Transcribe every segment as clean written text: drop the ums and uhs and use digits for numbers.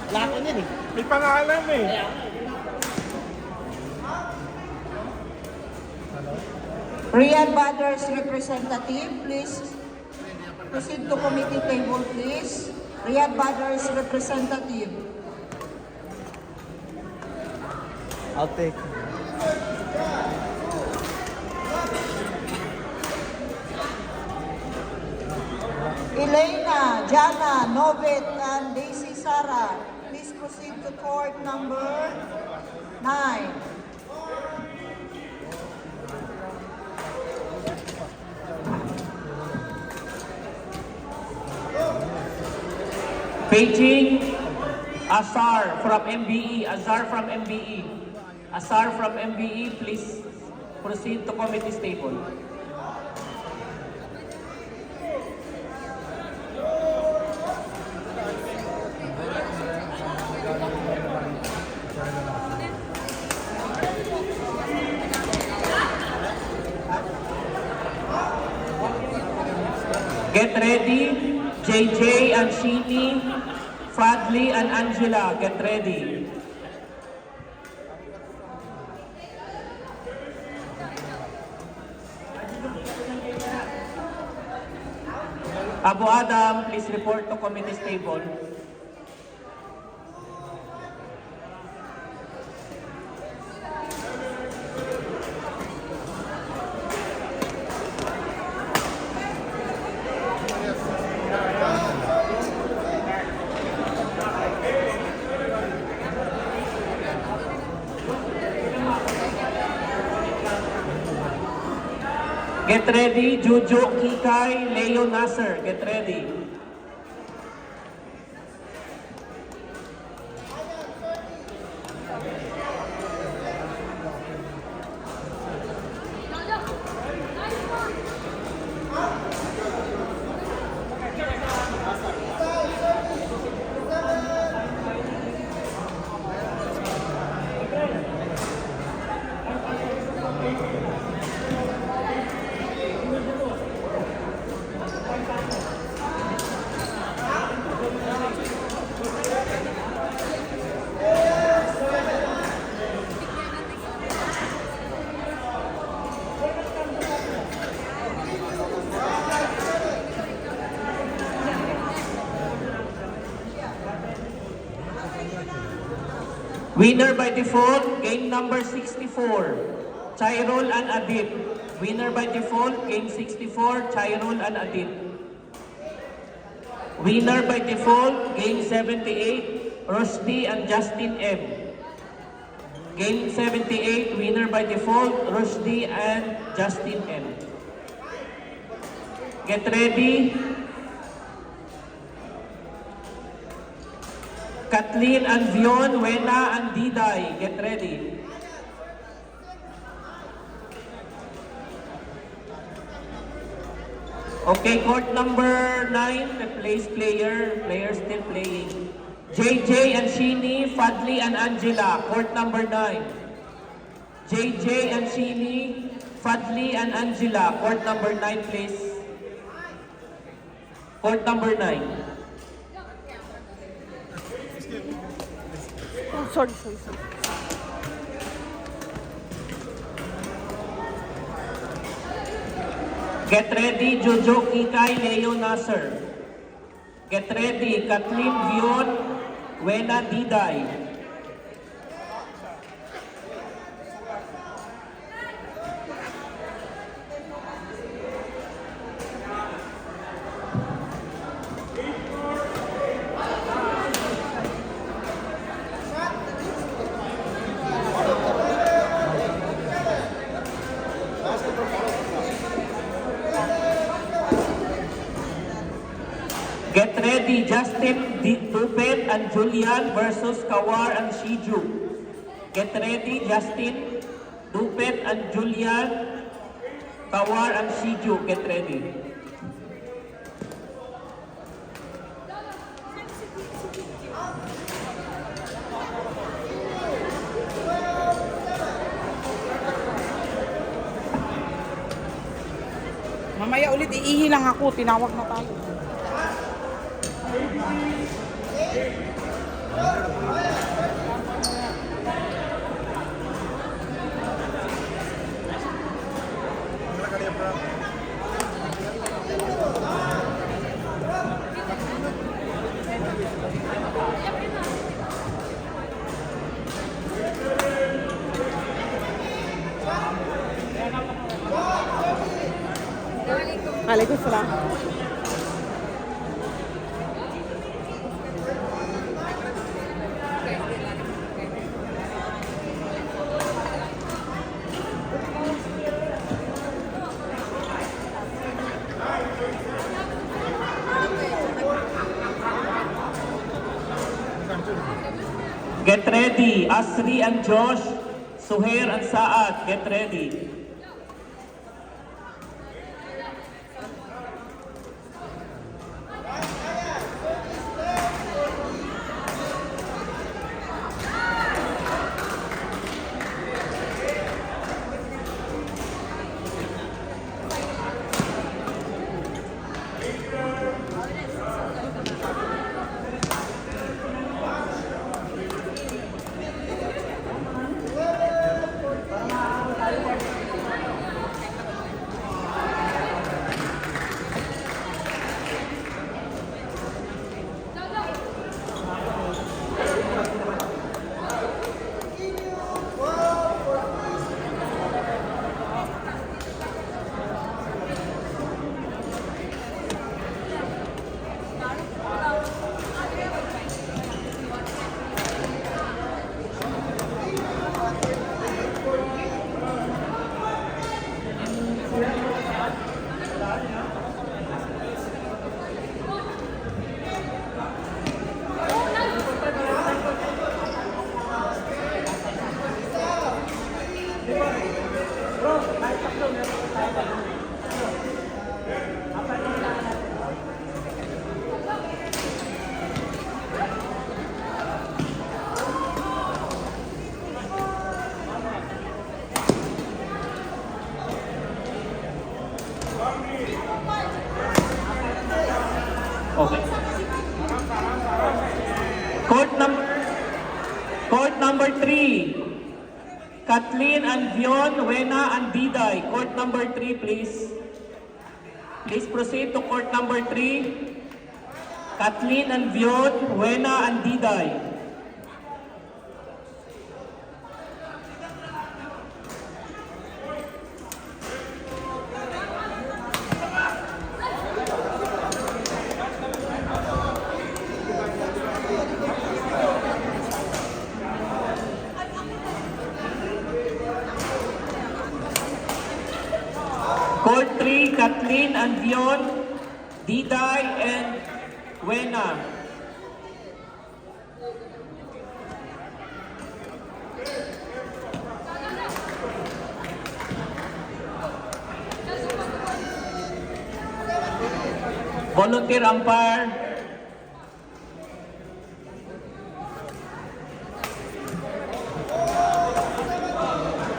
Wala ko yun eh. May pangalan eh. Riyadh Badr's representative, please proceed to committee table, please. Riyadh Badr's representative. I'll take. Elena, Jana, Novet, and Daisy Sara, please proceed to court number 9. Beijing, Azar from MBE. Azar from MBE. Azar from MBE, please proceed to committee's table. Get ready. JJ and Sheeny, Fadli and Angela, get ready. Abu Adam, please report to committee's table. Get ready, Juju, Kikay, Leo Nasser, get ready. Winner by default, game number 64, Chairol and Adit. Winner by default, game 64, Chairol and Adit. Winner by default, game 78, Rushdie and Justin M. Game 78, winner by default, Rushdie and Justin M. Get ready. Kathleen and Vion, Wena and Diday, get ready. Okay, court number 9, replace player still playing. JJ and Sheeny, Fadli and Angela, court number 9. JJ and Sheeny, Fadli and Angela, court number 9 please. Court number 9. Oh, sorry. Get ready, Jojo, Kikay, Leo, Nasser. Get ready, Kathleen, Vion, Wena, Diday. Get ready, Justin, Dupet and Julian versus Kawar and Shiju. Get ready, Justin, Dupet and Julian, Kawar and Shiju. Get ready. Mamaya ulit iihi lang ako, tinawag na tayo. Waalaikumsalam. Get ready. Asri and Josh. Suhair and Saad. Get ready. Okay. Court number 3. Kathleen and Vion, Wena and Diday. Court number 3, please. Please proceed to court number 3. Kathleen and Vion, Wena and Diday. Court 3, Kathleen and Vion, Diday and Wena. Volunteer umpire.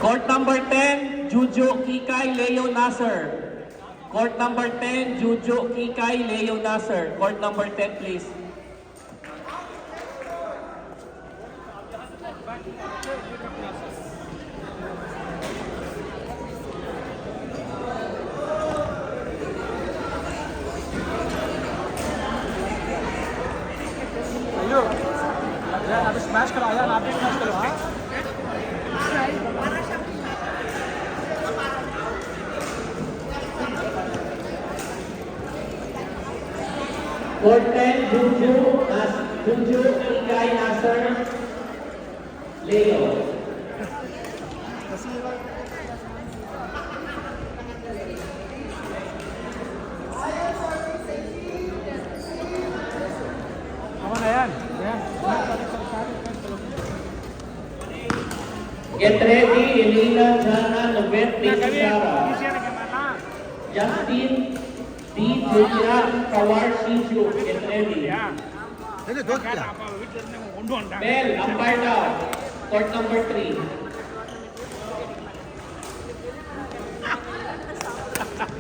Court number 10, Juju Kikay Leo Nasser. Court number 10, Juju Kikay Leo Nasser. Court number 10, please. Ayo. Ayan, habis smash karo. Ayan, habis smash karo, ha? Court 10, Juju Kikay Nasser. Leo. Aman na yan. Ayan. Get ready, Elena, Jana, Nobet, Sarah. Justin, D. Julia, Kawar, Shiju. Get ready. Bell, umpire down. Court number 3.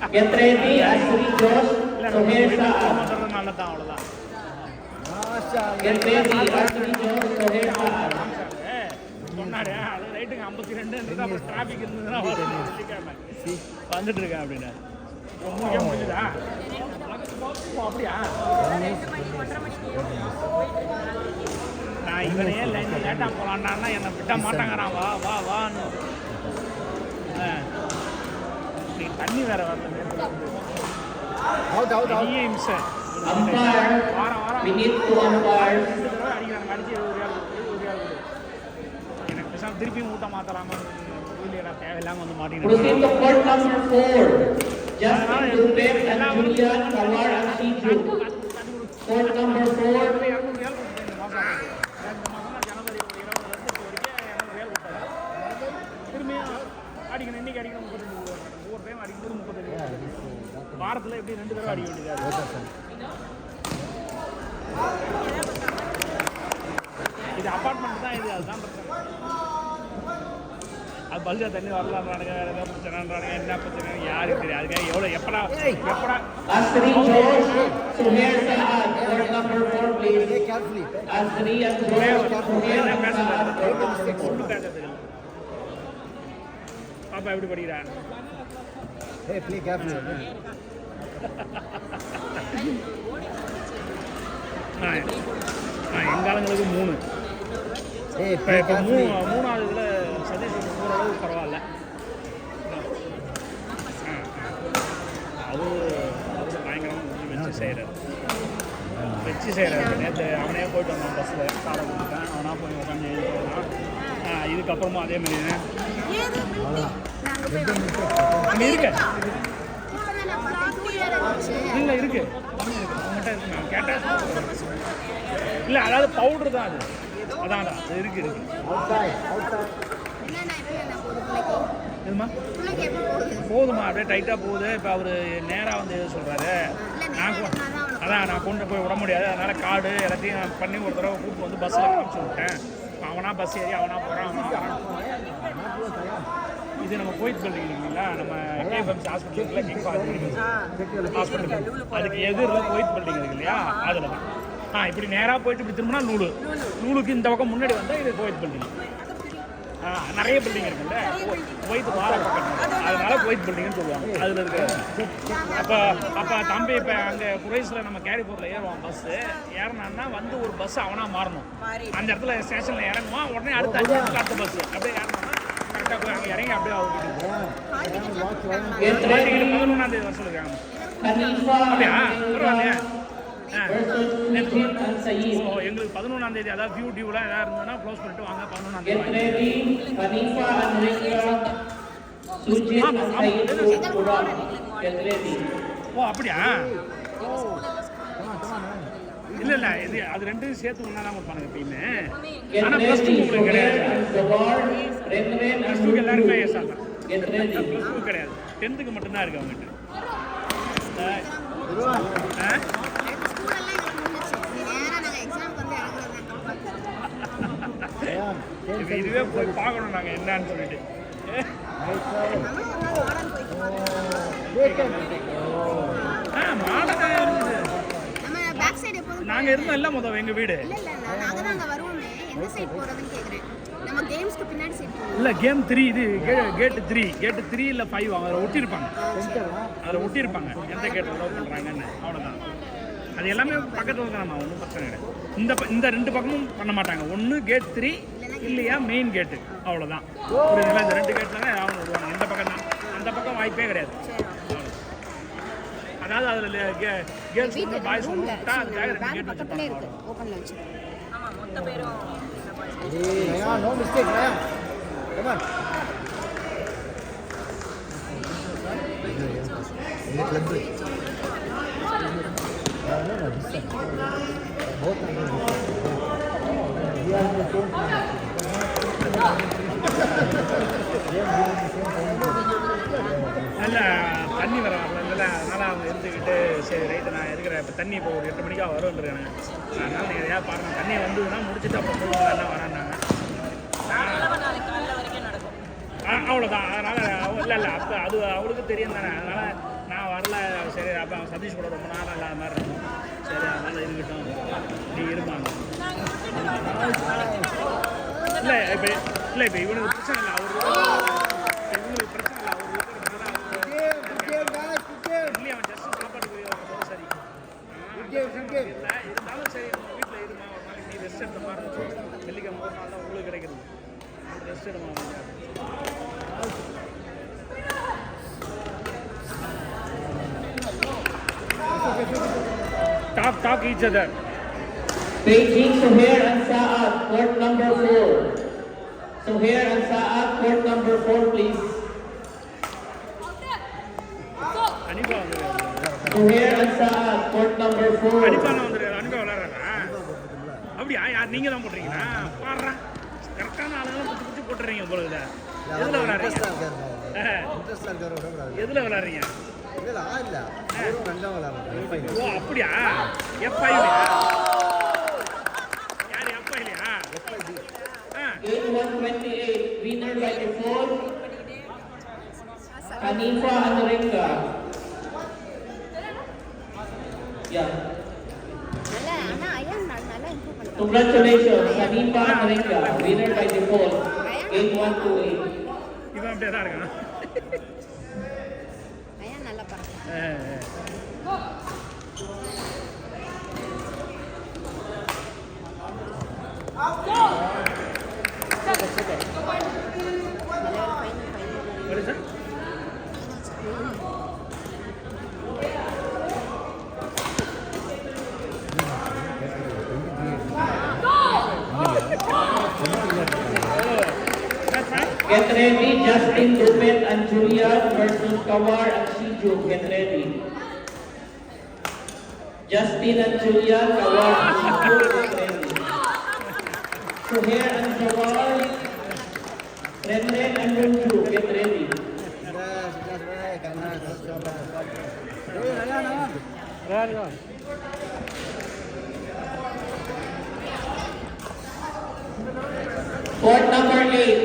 Get ready, Asri Josh, Suhair Saad. Get ready, Asri Josh. அது ரைட்டுங்க 52 அப்புறம் டிராஃபிக் இருந்ததுன்னா வந்துட்டு இருக்கேன் அப்படின்னு உங்களுக்கு முடிஞ்சுதா அப்படியா நான் இவனையே லேட்டாக போகலான்டான்னா என்னை விட்ட மாட்டாங்கிறான் வா வா வான்னு நீ தண்ணி வேற வரல பெரிய இம்சை வாரம் வாரம் அடிக்கிறாங்க அடிச்சு 20 ரூபா எனக்கு பேசாம திருப்பியும் ஊட்ட மாத்தலாமா இல்லையா தேவையில்லாம வந்து மாட்டேங்கிறேன் திரும்பியும் அடிக்கணும் இன்னைக்கு அடிக்கணும் 35 ஒவ்வொரு டைம் அடிக்கும்போது 35 வாரத்தில் எப்படி 2 தடவை அடிக்க வேண்டியது இது அப்பார்ட்மெண்ட் தான் இது அதுதான் பிரச்சனை அது பல்கா தண்ணி வரலான்றானுங்க வேறு ஏதாவது பிரச்சனைன்றானுங்க என்ன பிரச்சனை யாருக்கு தெரியாது அதுக்காக எவ்வளோ எப்படா பாப்பா எப்படி படிக்கிறா எங்காலங்களுக்கு 3 இப்போ மூணாவது இதில் சதீஷ் ஓரளவு பரவாயில்ல அவரு பயங்கரமாக வச்சு செய்கிறாரு நேற்று அவனே போயிட்டு வந்தான் பஸ்ஸில் காலை கொடுத்துட்டேன் அவனாக போய் உட்காந்து எழுதிட்டான் இதுக்கப்புறமா அதே மாதிரி அங்கே இருக்கு இல்லை இருக்கு அவங்ககிட்ட இருக்கு நான் கேட்டேன் இல்லை அதாவது பவுட்ரு தான் அது அதான் அது இருக்கு எதுமா போதுமா அப்படியே டைட்டாக போகுது இப்போ அவர் நேராக வந்து எது சொல்கிறாரு நான் கொண்டு போய் விட முடியாது அதனால் கார்டு எல்லாத்தையும் பண்ணி ஒரு தடவை கூப்பிட்டு வந்து பஸ்ஸில் காமிச்சு விட்டேன் அவனா பஸ் ஏறி அவனா போகிறான் இது நம்ம கோயிட் பில்டிங் இல்லைங்களா நம்ம கேஎஃப்எம்சி ஹாஸ்பிட்டலுக்குள்ள கிங் ஹாஸ்பிட்டல் அதுக்கு எதிரில் கோயிட் பில்டிங் இருக்கு இல்லையா அதில் தான் இப்படி நேராக போயிட்டு இப்படி திரும்பினா நூலுக்கு இந்த பக்கம் முன்னாடி வந்தால் இது கோயிட் பில்டிங் நிறைய பில்டிங் இருக்குல்ல கோயிட் வார பக்கம் அதனால கோயிட் பில்டிங்னு சொல்லுவாங்க அதில் இருக்க அப்போ தம்பி இப்போ அங்கே குறைஸில் நம்ம கேரிப்பூரில் ஏறுவான் பஸ்ஸு ஏறினான்னா வந்து ஒரு பஸ் அவனாக மாறணும் அந்த இடத்துல ஸ்டேஷனில் இறங்குவான் உடனே அடுத்த 5 நிமிஷம் அடுத்த பஸ்ஸு அப்படியே இறங்கணும்னா கரெக்டாக போய் அங்கே இறங்கி அப்படியே அவங்க வீட்டுக்கு 11ஆம் தேதி வர சொல்லிருக்காங்க அப்படியா பரவாயில்லையா எங்களுக்கு 11ஆம் தேதி அதாவது வியூ டியூலாம் ஏதாவது இருந்ததுன்னா க்ளோஸ் பண்ணிட்டு வாங்க 11ஆம் தேதி ஓ அப்படியா இல்லை இது அது ரெண்டும் சேர்த்து ஒன்றா தான் கொடுப்பாங்க எப்பயுமே ஆனால் ப்ளஸ் 2 உங்களுக்கு கிடையாது ப்ளஸ் 2 எல்லாருமே எஸ் ஆகலாம் ப்ளஸ் 2 கிடையாது 10க்கு மட்டும்தான் இருக்கு அவங்ககிட்ட இதுவே போய் பார்க்கணும் நாங்கள் என்னன்னு சொல்லிட்டு நாங்கள் இருந்தோம் இல்லை முதல் எங்கள் வீடு இல்லை கேம் 3 இது கேட்டு 3 இல்லை 5 அதில் ஒட்டியிருப்பாங்க எந்த கேட்டு லவ் பண்ணுறாங்கன்னு அவ்வளோதான் அது எல்லாமே பக்கத்தில் இருக்காமா ஒன்றும் பிரச்சனை கிடையாது இந்த 2 பக்கமும் பண்ண மாட்டாங்க ஒன்று கேட் 3 இல்லையா மெயின் கேட்டு அவ்வளோதான் புரியுதுங்களா இந்த 2 கேட்டில் தான் யாரும் விடுவாங்க இந்த பக்கம் தான் அந்த பக்கம் வாய்ப்பே கிடையாது அதாவது அதில் கேர்ள்ஸ் ஒன்று பாய்ஸ் ஒன்று விட்டா அதுக்காக 2 கேட் வச்சுருப்பாங்க No mistake, Ryan. Come on. நல்ல தண்ணி வர வரல அதனால் அவங்க இருந்துக்கிட்டு சரி ரைட்டு நான் இருக்கிறேன் இப்போ தண்ணி இப்போ ஒரு 8 மணிக்காக வரும்ன்றாங்க அதனால் நீங்கள் எதையாவது பாருங்கள் தண்ணி வந்ததுன்னா முடிச்சுட்டு அப்புறம் சொல்லுவாங்க எல்லாம் வரான்னாங்க அவ்வளோதான் அதனால் இல்லை அப்போ அது அவளுக்கு தெரியும் தானே அதனால் நான் வரல சரி அப்போ சதீஷ் கூட ரொம்ப நாள் இல்லாத மாதிரி இருக்கும் சரி அதனால் இருக்கட்டும் நீ இருப்பாங்க இல்லை இப்போ இல்லை இப்போ இவனுக்கு பிரச்சனை இல்லை இவனுக்கு பிரச்சனை இல்லை இல்லை அவன் ஜஸ்ட் சாப்பாட்டுக்கு சரி இல்லை இருந்தாலும் சரி நம்ம வீட்டில் இருமா ஒரு நாளைக்கு நீ ரெஸ்ட் எடுத்த மாதிரி இருக்கும் வெள்ளிக்கிழமை ஒரு நாள் தான் உங்களுக்கு கிடைக்கிறது ரெஸ்ட் எடுமா talk each other. Beijing, Suhair and Saad, court number 4. Suhair and Saad, court number 4, please. அனிபா வந்துருக்காரு. Suhair and Saad, court number 4. அனிபா வந்துருக்காரு. அனிபா விளையாடுறாரா? அப்படியா? யார் நீங்க தான் போடுறீங்களா? பாருடா. கரெக்டான ஆளுங்க புடிச்சு போட்டுறீங்க போல இல்ல. எதுல விளையாடுறீங்க? எதுல விளையாடுறீங்க? ஓ அப்படியா? எஃப்ஐலியா? யார் எஃப்ஐலியா? Game 128, winner by default, Hanifa Anarenga. Yeah. Congratulations, Hanifa Anarenga, winner by default, game 128. இவன் அப்படியே தான் இருக்கான். What is that? That's right. Get ready, Justin, Rupert, and Julian versus Kawar and Shiju. Get ready. Justin and Julian, Kawar and Shiju. Get ready. Suhair and Kawar, Renren and Runju. Get ready. Court number 8.